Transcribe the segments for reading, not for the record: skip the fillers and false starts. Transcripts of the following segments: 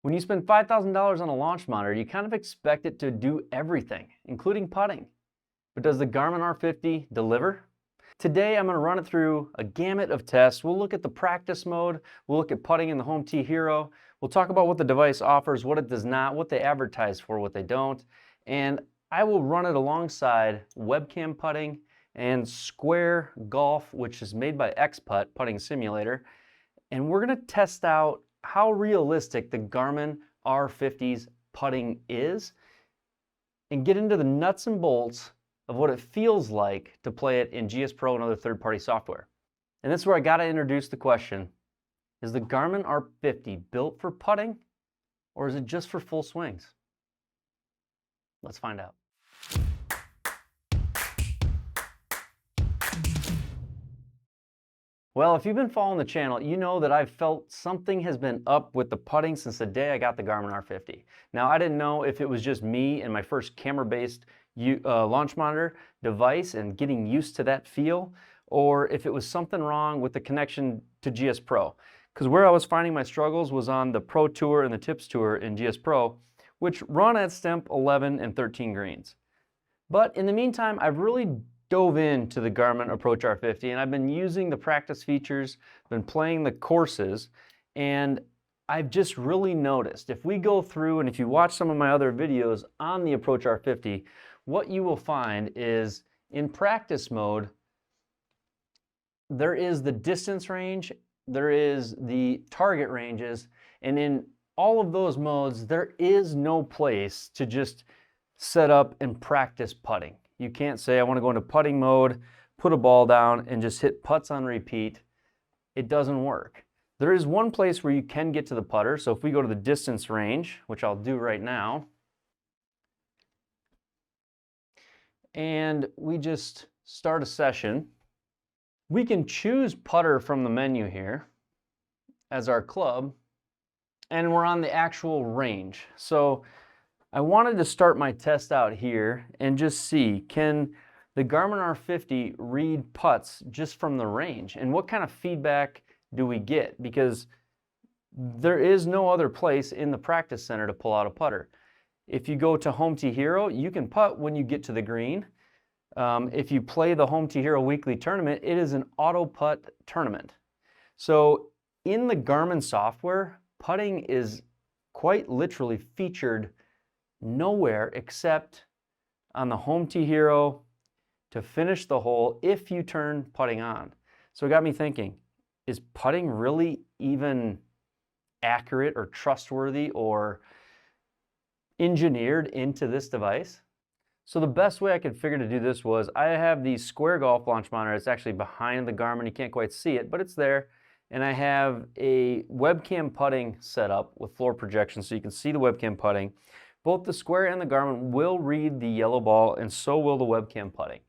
When you spend $5,000 on a launch monitor, you kind of expect it to do everything, including putting. But does the Garmin R50 deliver? Today I'm going to run it through a gamut of tests. We'll look at the practice mode, we'll look at putting in the Home T Hero, we'll talk about what the device offers, what it does not, what they advertise for, what they don't, and I will run it alongside webcam putting and Square Golf, which is made by XPut putting simulator, and we're going to test out how realistic the Garmin R50's putting is and get into the nuts and bolts of what it feels like to play it in GSPro and other third-party software. And this is where I got to introduce the question, is the Garmin R50 built for putting or is it just for full swings? Let's find out. Well, if you've been following the channel, you know that I've felt something has been up with the putting since the day I got the Garmin R50. Now, I didn't know if it was just me and my first camera-based launch monitor device and getting used to that feel, or if it was something wrong with the connection to GSPro. Because where I was finding my struggles was on the Pro Tour and the Tips Tour in GSPro, which run at stemp 11 and 13 greens. But in the meantime, I've really dove into the Garmin Approach R50 and I've been using the practice features, been playing the courses, and I've just really noticed, if we go through and if you watch some of my other videos on the Approach R50, what you will find is in practice mode, there is the distance range, there is the target ranges, and in all of those modes, there is no place to just set up and practice putting. You can't say, I want to go into putting mode, put a ball down, and just hit putts on repeat. It doesn't work. There is one place where you can get to the putter. So if we go to the distance range, which I'll do right now, and we just start a session, we can choose putter from the menu here as our club, and we're on the actual range. So I wanted to start my test out here and just see, can the Garmin R50 read putts just from the range? And what kind of feedback do we get? Because there is no other place in the practice center to pull out a putter. If you go to Home T Hero, you can putt when you get to the green. If you play the Home T Hero weekly tournament, it is an auto putt tournament. So in the Garmin software, putting is quite literally featured nowhere except on the Home T Hero to finish the hole if you turn putting on. So it got me thinking, is putting really even accurate or trustworthy or engineered into this device? So the best way I could figure to do this was I have the Square Golf launch monitor. It's actually behind the Garmin. You can't quite see it, but it's there. And I have a webcam putting set up with floor projection so you can see the webcam putting. Both the Square and the Garmin will read the yellow ball, and so will the webcam putting.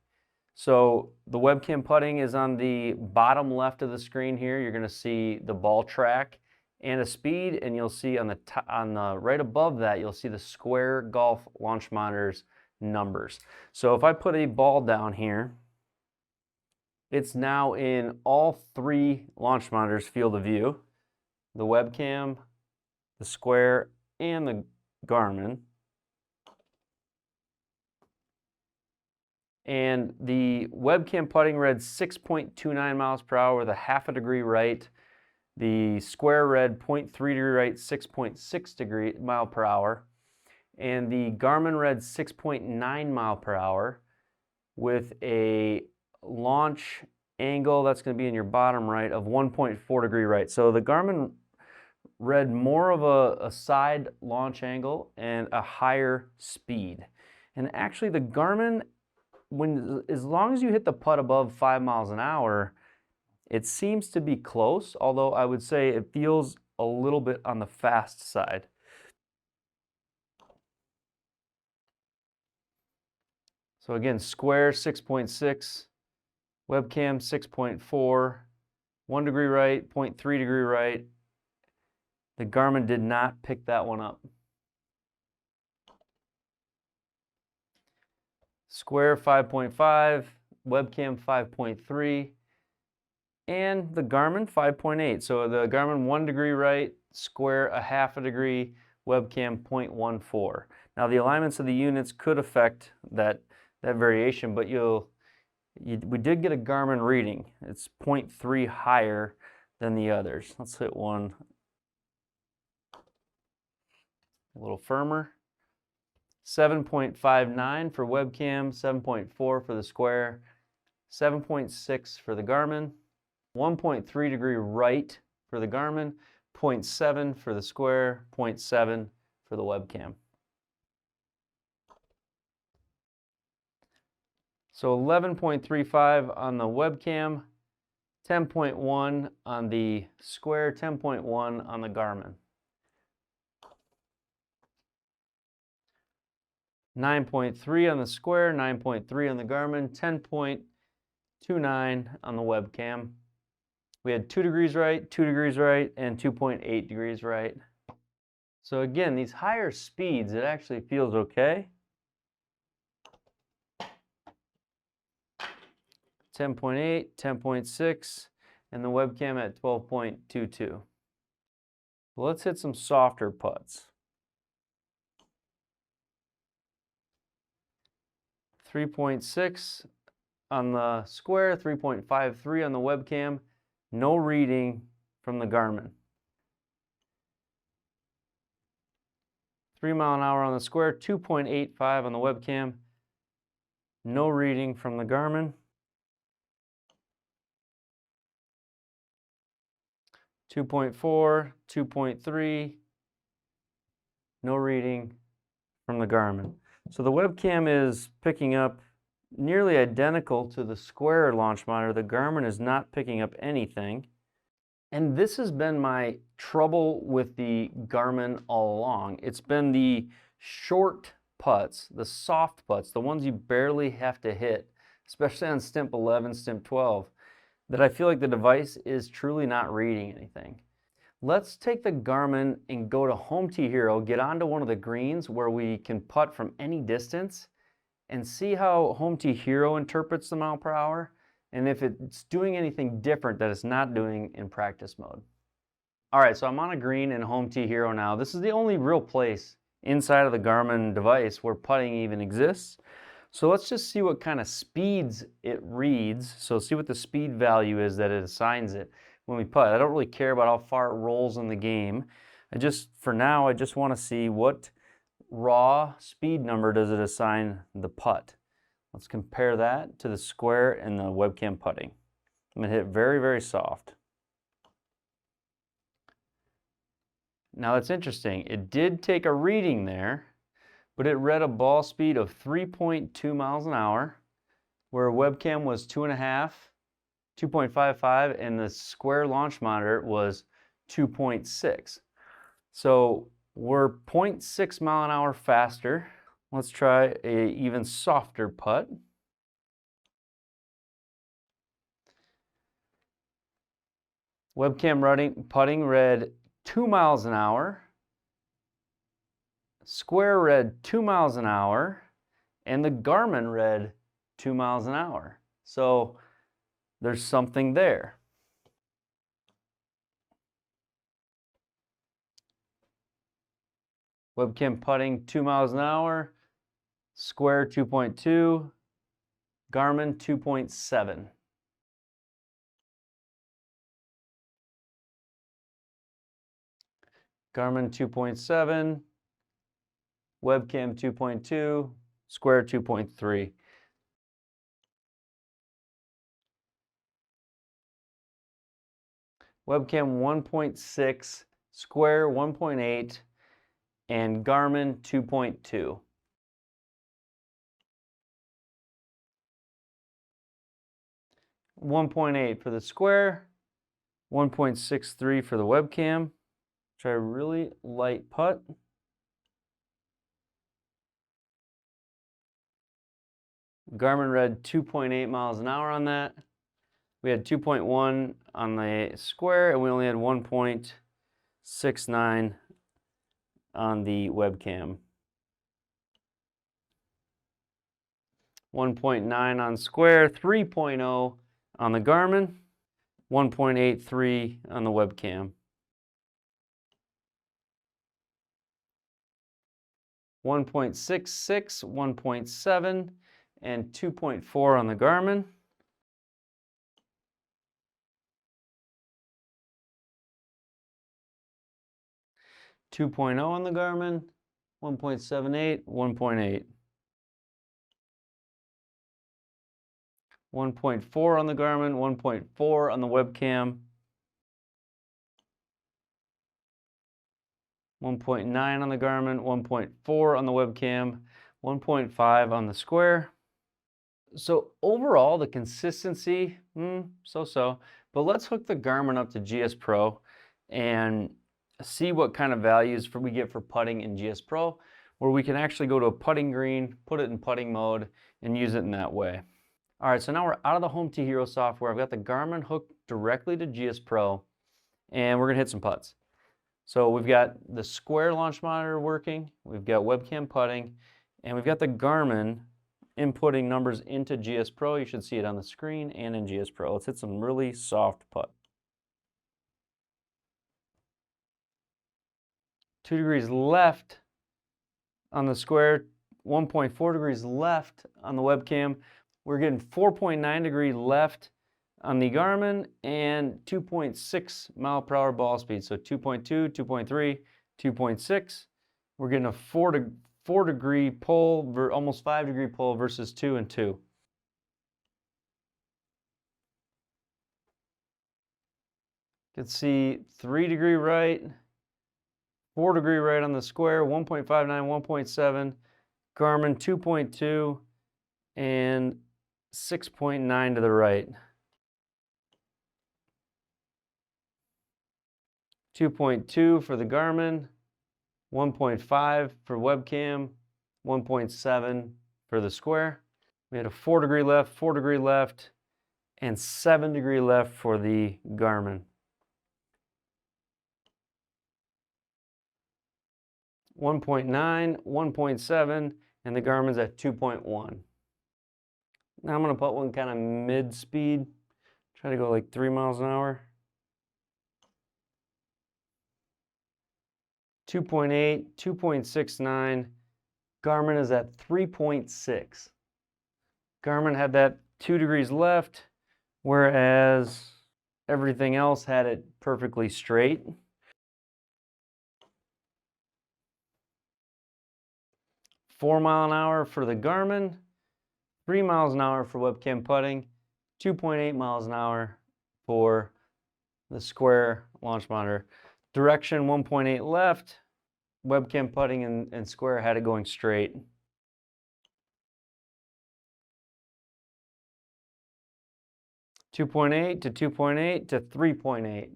So the webcam putting is on the bottom left of the screen here. You're going to see the ball track and a speed, and you'll see on the right above that, you'll see the Square Golf launch monitor's numbers. So if I put a ball down here, it's now in all three launch monitors' field of view, the webcam, the Square, and the Garmin. And the webcam putting read 6.29 miles per hour with a half a degree right. The Square read 0.3 degree right, 6.6 mile per hour. And the Garmin read 6.9 mile per hour with a launch angle, that's going to be in your bottom right, of 1.4 degree right. So the Garmin read more of a side launch angle and a higher speed. And actually the Garmin, as long as you hit the putt above 5 miles an hour, it seems to be close, although I would say it feels a little bit on the fast side. So again, Square 6.6, webcam 6.4, 1 degree right, 0.3 degree right. The Garmin did not pick that one up. Square 5.5, webcam 5.3, and the Garmin 5.8. So the Garmin 1 degree right, square a half a degree, webcam 0.14. Now the alignments of the units could affect that variation, but we did get a Garmin reading. It's 0.3 higher than the others. Let's hit one a little firmer. 7.59 for webcam, 7.4 for the square, 7.6 for the Garmin, 1.3 degree right for the Garmin, 0.7 for the square, 0.7 for the webcam. So 11.35 on the webcam, 10.1 on the square, 10.1 on the Garmin. 9.3 on the square, 9.3 on the Garmin, 10.29 on the webcam. We had 2 degrees right, 2 degrees right, and 2.8 degrees right. So again, these higher speeds, it actually feels okay. 10.8, 10.6, and the webcam at 12.22. Let's hit some softer putts. 3.6 on the square, 3.53 on the webcam. No reading from the Garmin. 3 mile an hour on the square, 2.85 on the webcam. No reading from the Garmin. 2.4, 2.3, no reading from the Garmin. So the webcam is picking up nearly identical to the square launch monitor. The Garmin is not picking up anything. And this has been my trouble with the Garmin all along. It's been the short putts, the soft putts, the ones you barely have to hit, especially on stimp 11, stimp 12, that I feel like the device is truly not reading anything. Let's take the Garmin and go to Home Tee Hero, get onto one of the greens where we can putt from any distance and see how Home Tee Hero interprets the mile per hour and if it's doing anything different that it's not doing in practice mode. All right, so I'm on a green in Home Tee Hero now. This is the only real place inside of the Garmin device where putting even exists. So let's just see what kind of speeds it reads. So see what the speed value is that it assigns it when we putt. I don't really care about how far it rolls in the game. For now, I just want to see what raw speed number does it assign the putt. Let's compare that to the square and the webcam putting. I'm going to hit very, very soft. Now that's interesting. It did take a reading there, but it read a ball speed of 3.2 miles an hour, where webcam was 2.5, 2.55, and the square launch monitor was 2.6. So we're 0.6 mile an hour faster. Let's try a even softer putt. Webcam putting read 2 miles an hour. Square read 2 miles an hour, and the Garmin read 2 miles an hour. So there's something there. Webcam putting 2 miles an hour, square 2.2, Garmin 2.7. Garmin 2.7, webcam 2.2, square 2.3. Webcam 1.6, square 1.8, and Garmin 2.2. $1.8 for the square, 1.63 for the webcam. Try a really light putt. Garmin read 2.8 miles an hour on that. We had 2.1 on the square, and we only had 1.69 on the webcam. 1.9 on square, 3.0 on the Garmin, 1.83 on the webcam. 1.66, 1.7, and 2.4 on the Garmin. .2 on the Garmin, 1.78, 1.8. 1.4 on the Garmin, 1.4 on the webcam, 1.9 on the Garmin, 1.4 on the webcam, 1.5 on the Square. So overall, the consistency, so-so. But let's hook the Garmin up to GSPro and see what kind of values we get for putting in GSPro, where we can actually go to a putting green, put it in putting mode, and use it in that way. All right, so now we're out of the Home to Hero software. I've got the Garmin hooked directly to GSPro, and we're gonna hit some putts. So we've got the Square launch monitor working, we've got webcam putting, and we've got the Garmin inputting numbers into GSPro. You should see it on the screen and in GSPro. Let's hit some really soft putt. 2 degrees left on the Square, 1.4 degrees left on the webcam. We're getting 4.9 degree left on the Garmin and 2.6 mile per hour ball speed. So 2.2, 2.3, 2.6. We're getting a 4 degree pull, almost 5 degree pull versus 2 and 2. You can see 3 degree right, 4 degree right on the Square, 1.59, 1.7, Garmin 2.2, and 6.9 to the right. 2.2 for the Garmin, 1.5 for webcam, 1.7 for the Square. We had a 4 degree left, 4 degree left, and 7 degree left for the Garmin. 1.9, 1.7, and the Garmin's at 2.1. Now I'm going to put one kind of mid-speed, try to go like 3 miles an hour. 2.8, 2.69, Garmin is at 3.6. Garmin had that 2 degrees left, whereas everything else had it perfectly straight. Four mile an hour for the Garmin, 3 miles an hour for webcam putting, 2.8 miles an hour for the Square launch monitor. Direction 1.8 left, webcam putting and Square had it going straight. .8 to 2.8 to 3.8.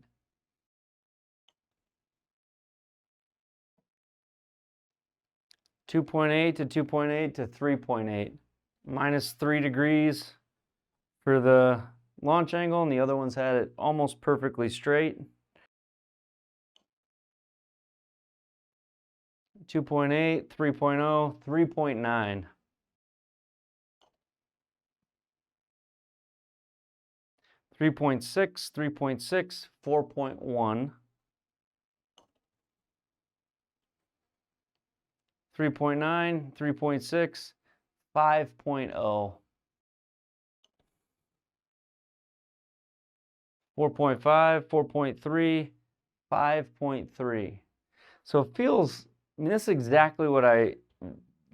2.8 to 2.8 to 3.8. Minus 3 degrees for the launch angle, and the other ones had it almost perfectly straight. 2.8, 3.0, 3.9. 3.6, 3.6, 4.1. 3.9, 3.6, 5.0. 4.5, 4.3, 5.3. So it feels, I mean, this is exactly what I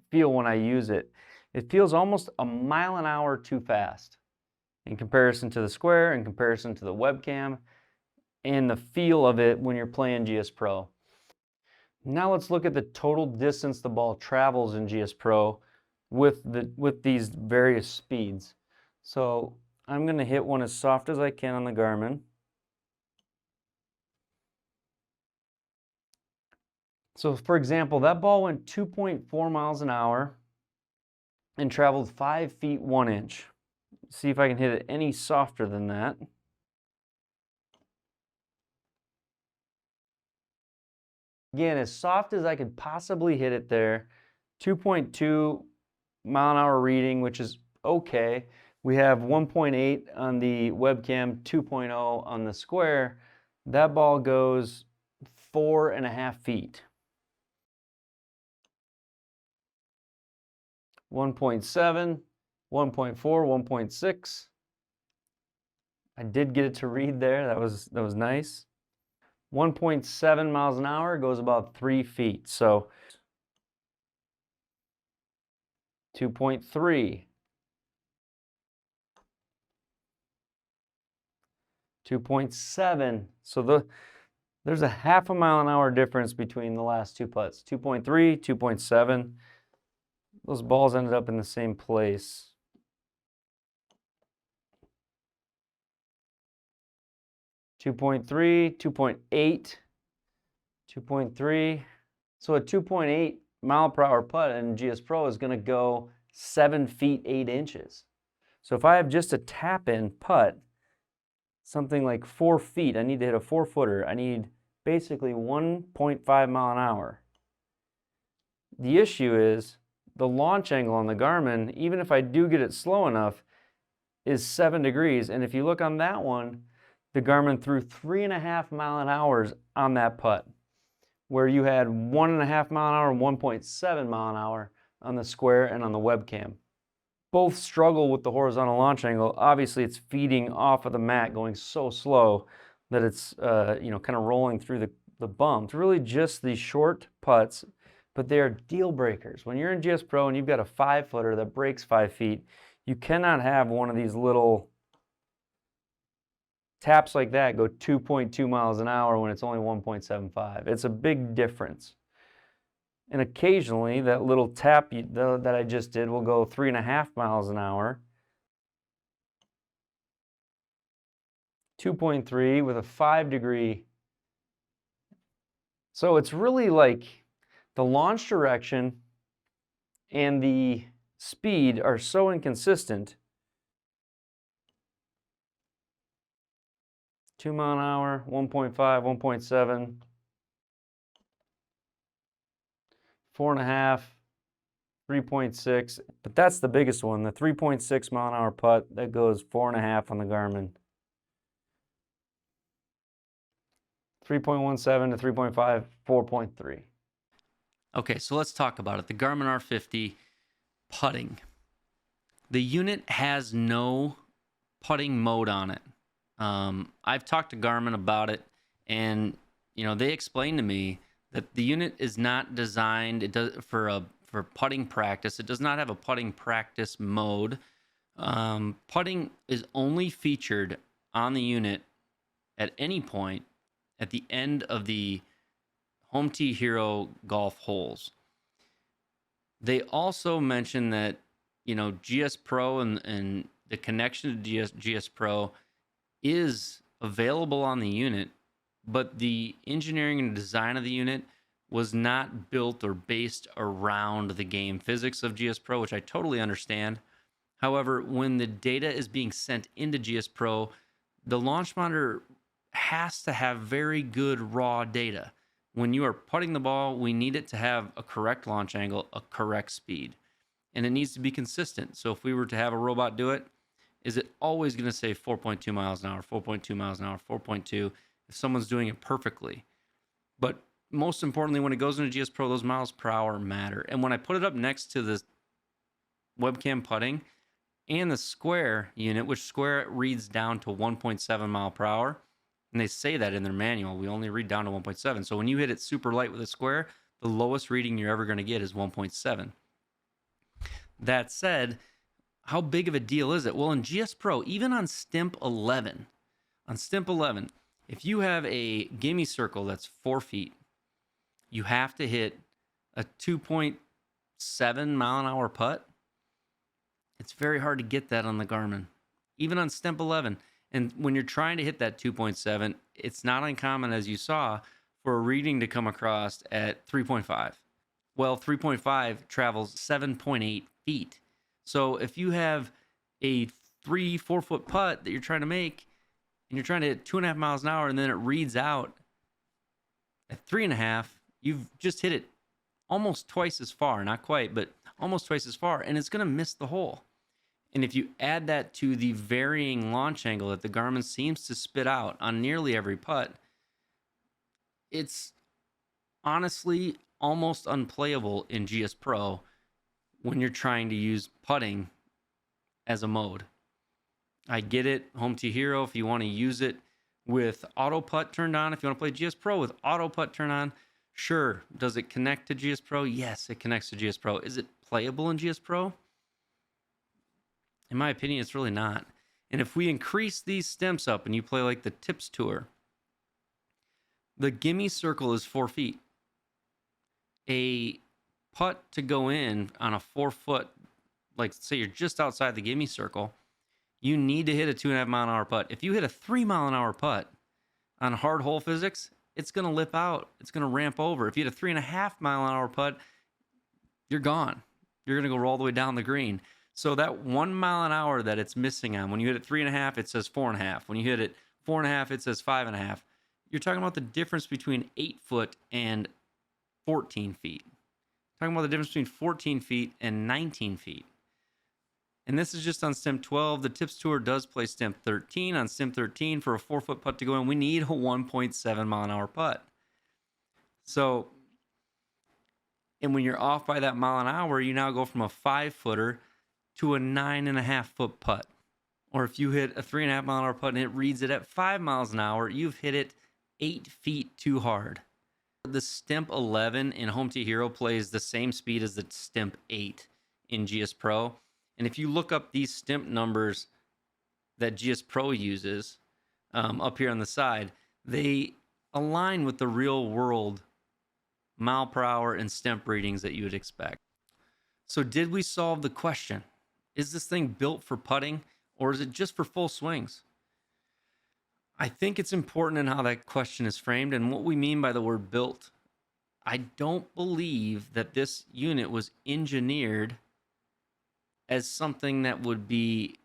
feel when I use it. It feels almost a mile an hour too fast in comparison to the Square, in comparison to the webcam, and the feel of it when you're playing GSPro. Now let's look at the total distance the ball travels in GSPro with these various speeds. So I'm going to hit one as soft as I can on the Garmin. So for example, that ball went 2.4 miles an hour and traveled 5 feet 1 inch. See if I can hit it any softer than that. Again, as soft as I could possibly hit it there. 2.2 mile an hour reading, which is okay. We have 1.8 on the webcam, 2.0 on the Square. That ball goes 4.5 feet. 1.7, 1.4, 1.6. I did get it to read there. That was nice. 1.7 miles an hour goes about 3 feet. So 2.3, 2.7. So there's a half a mile an hour difference between the last two putts. 2.3, 2.7. Those balls ended up in the same place. 2.3, 2.8, 2.3. So a 2.8 mile per hour putt in GSPro is going to go 7 feet 8 inches. So if I have just a tap-in putt, something like 4 feet, I need to hit a 4-footer. I need basically 1.5 mile an hour. The issue is the launch angle on the Garmin, even if I do get it slow enough, is 7 degrees. And if you look on that one, the Garmin threw 3.5 mile an hour on that putt, where you had 1.5 mile an hour and 1.7 mile an hour on the square and on the webcam. Both struggle with the horizontal launch angle. Obviously, it's feeding off of the mat, going so slow that it's kind of rolling through the bumps. Really just these short putts, but they are deal breakers. When you're in GSPro and you've got a 5-footer that breaks 5 feet, you cannot have one of these little taps like that go 2.2 miles an hour when it's only 1.75. It's a big difference. And occasionally that little tap that I just did will go 3.5 miles an hour. 2.3 with a 5-degree. So it's really like the launch direction and the speed are so inconsistent. 2 mile an hour, 1.5, 1.7, 4.5, 3.6, but that's the biggest one, the 3.6 mile an hour putt that goes 4.5 on the Garmin. 3.17 to 3.5, 4.3. Okay, so let's talk about it. The Garmin R50 putting. The unit has no putting mode on it. I've talked to Garmin about it, and they explained to me that the unit is not designed for putting practice. It does not have a putting practice mode. Putting is only featured on the unit at any point at the end of the Home Tee Hero golf holes. They also mentioned that GSPro and the connection to GSPro is available on the unit, but the engineering and design of the unit was not built or based around the game physics of GSPro, which I totally understand. However, when the data is being sent into GSPro, the launch monitor has to have very good raw data. When you are putting the ball, we need it to have a correct launch angle, a correct speed, and it needs to be consistent. So if we were to have a robot do it, is it always going to say 4.2 miles an hour, 4.2 miles an hour, 4.2 if someone's doing it perfectly? But most importantly, when it goes into GSPro, those miles per hour matter. And when I put it up next to the webcam putting and the square unit, which square reads down to 1.7 mile per hour, and they say that in their manual, we only read down to 1.7. So when you hit it super light with a square, the lowest reading you're ever going to get is 1.7. That said, how big of a deal is it? Well, in GSPro, even on Stimp 11, if you have a gimme circle that's 4 feet, you have to hit a 2.7 mile an hour putt. It's very hard to get that on the Garmin, even on Stimp 11. And when you're trying to hit that 2.7, it's not uncommon, as you saw, for a reading to come across at 3.5. Well, 3.5 travels 7.8 feet. So if you have a 3-4 foot putt that you're trying to make, and you're trying to hit 2.5 miles an hour, and then it reads out at 3.5, you've just hit it almost twice as far, not quite, but almost twice as far, and it's going to miss the hole. And if you add that to the varying launch angle that the Garmin seems to spit out on nearly every putt, it's honestly almost unplayable in GSPro when you're trying to use putting as a mode. I get it, Home T Hero, if you want to use it with auto putt turned on, if you want to play GSPro with auto putt turned on, sure. Does it connect to GSPro? Yes, it connects to GSPro. Is it playable in GSPro? In my opinion, it's really not. And if we increase these stimps up and you play like the Tips Tour, the gimme circle is 4 feet. A putt to go in on a 4 foot, like say you're just outside the gimme circle, you need to hit a 2.5 mile an hour putt. If you hit a 3 mile an hour putt on hard hole physics, it's going to lip out. It's going to ramp over. If you hit a 3.5 mile an hour putt, you're gone. You're going to go roll the way down the green. So that 1 mile an hour that it's missing on, when you hit it 3.5, it says 4.5. When you hit it 4.5, it says 5.5. You're talking about the difference between 8 foot and 14 feet. Talking about the difference between 14 feet and 19 feet. And this is just on stimp 12. The Tips Tour does play stimp 13. On stimp 13, for a 4 foot putt to go in, we need a 1.7 mile an hour putt. So, and when you're off by that mile an hour, you now go from a 5 footer to a 9.5 foot putt. Or if you hit a 3.5 mile an hour putt and it reads it at 5 miles an hour, you've hit it 8 feet too hard. The stimp 11 in Home T Hero plays the same speed as the stimp 8 in GSPro. And if you look up these stimp numbers that GSPro uses up here on the side, they align with the real world mile per hour and stimp readings that you would expect. So did we solve the question? Is this thing built for putting, or is it just for full swings? I think it's important in how that question is framed and what we mean by the word built. I don't believe that this unit was engineered as something that would be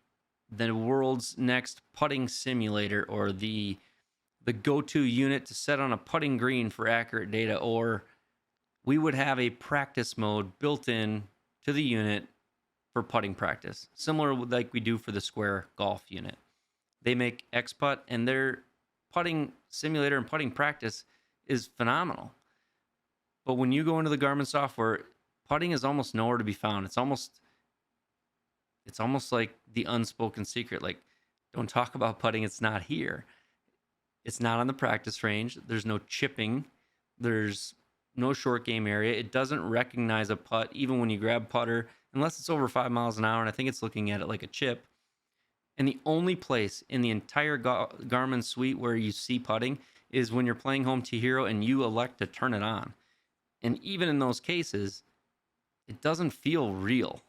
the world's next putting simulator, or the go-to unit to set on a putting green for accurate data, or we would have a practice mode built in to the unit for putting practice, similar like we do for the Square Golf unit. They make X-Putt, and their putting simulator and putting practice is phenomenal. But when you go into the Garmin software, putting is almost nowhere to be found. It's almost like the unspoken secret. Like, don't talk about putting, it's not here. It's not on the practice range. There's no chipping. There's no short game area. It doesn't recognize a putt, even when you grab putter, unless it's over 5 miles an hour, and I think it's looking at it like a chip. And the only place in the entire Garmin suite where you see putting is when you're playing Home T Hero and you elect to turn it on. And even in those cases, it doesn't feel real.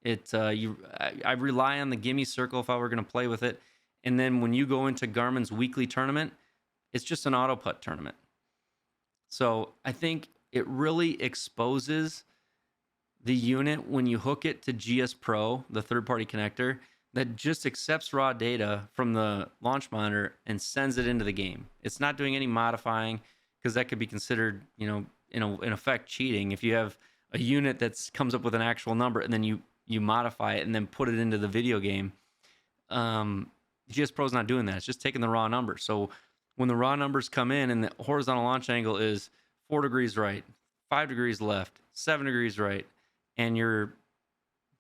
I rely on the gimme circle if I were going to play with it. And then when you go into Garmin's weekly tournament, it's just an auto putt tournament. So I think it really exposes the unit when you hook it to GSPro, the third-party connector, that just accepts raw data from the launch monitor and sends it into the game. It's not doing any modifying, because that could be considered, in effect, cheating. If you have a unit that comes up with an actual number and then you modify it and then put it into the video game, GSPro's not doing that. It's just taking the raw number. So when the raw numbers come in and the horizontal launch angle is 4 degrees right, 5 degrees left, 7 degrees right, and your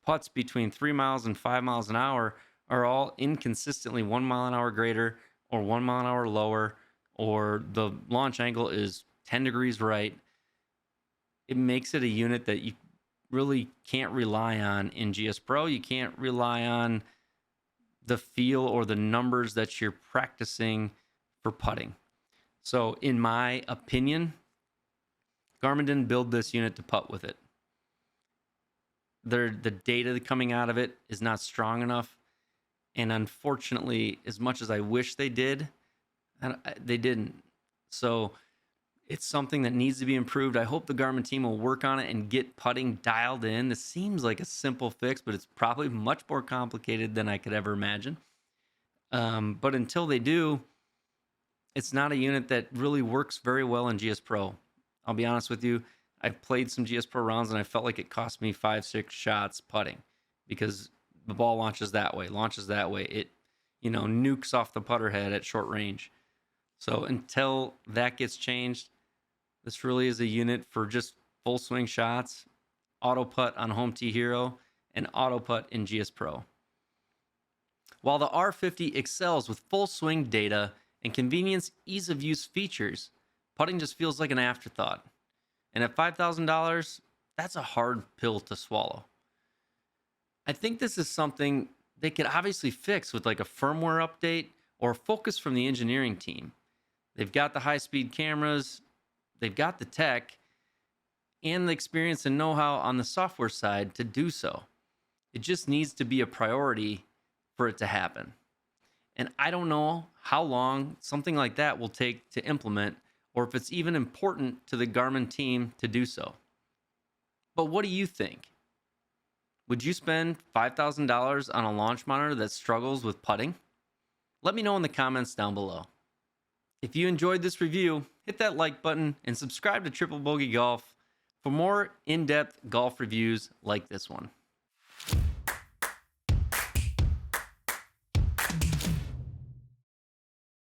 putts between 3 miles and 5 miles an hour are all inconsistently 1 mile an hour greater or 1 mile an hour lower, or the launch angle is 10 degrees right, it makes it a unit that you really can't rely on in GSPro. You can't rely on the feel or the numbers that you're practicing for putting. So in my opinion, Garmin didn't build this unit to putt with it. The data coming out of it is not strong enough. And unfortunately, as much as I wish they did, they didn't. So it's something that needs to be improved. I hope the Garmin team will work on it and get putting dialed in. This seems like a simple fix, but it's probably much more complicated than I could ever imagine. But until they do, it's not a unit that really works very well in GSPro. I'll be honest with you. I've played some GSPro rounds and I felt like it cost me 5-6 shots putting, because the ball launches that way. It, nukes off the putter head at short range. So until that gets changed, this really is a unit for just full swing shots. Auto Putt on Home T Hero, and Auto Putt in GSPro. While the R50 excels with full swing data and convenience ease of use features, putting just feels like an afterthought. And at $5,000, that's a hard pill to swallow. I think this is something they could obviously fix with like a firmware update or focus from the engineering team. They've got the high-speed cameras, they've got the tech, and the experience and know-how on the software side to do so. It just needs to be a priority for it to happen. And I don't know how long something like that will take to implement, or if it's even important to the Garmin team to do so. But what do you think? Would you spend $5,000 on a launch monitor that struggles with putting? Let me know in the comments down below. If you enjoyed this review, hit that like button and subscribe to Triple Bogey Golf for more in-depth golf reviews like this one.